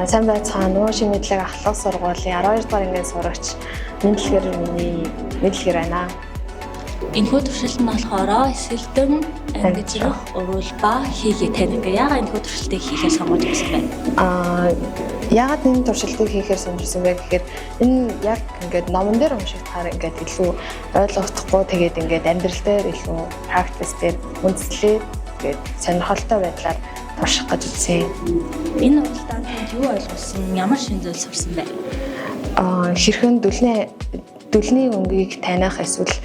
Сайн байцгаана. Нөгөө шинэ мэдлэг ахлах сургуулийн 12 дугаар ангийн сурагч мэдлэгээр миний мэдлэгээр байна. Энэхүү туршилт нь болохоор эсэлтэн ангижрах уруул ба хийгээ таних. Яагаад энэхүү туршилтыг хийхээр сонгож байсан бэ? Яагаад энэ туршилтыг хийхээр сонирсон бэ гэхээр энэ яг ингээд номон дээр уншигдахаар ингээд илүү ойлгохдохгүй тэгээд ингээд амьдрал дээр илүү практис дээр үндэслээд ингээд сонирхолтой байдлаар турших гэж үзсэн. Энэ уралдаанд юу ойлгуулсан? Ямар шинэ зүйл сурсан бэ? Хэрхэн дүлний өнгийг таних эсвэл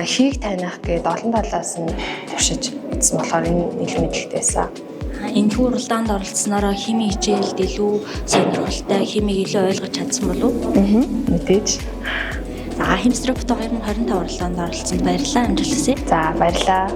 хийг таних гэдэг олон талаас нь туршиж үзсэн болохоор энэ их мэдлэгтэйсэн. Энэхүү уралдаанд оролцсоноор химийн хичээлд илүү сонирхолтой, химийг илүү ойлгож чадсан болов уу? Мэдээж. Химстрop 2025 уралдаанд оролцсонд баярлалаа, амжилт хүсье. За баярлалаа.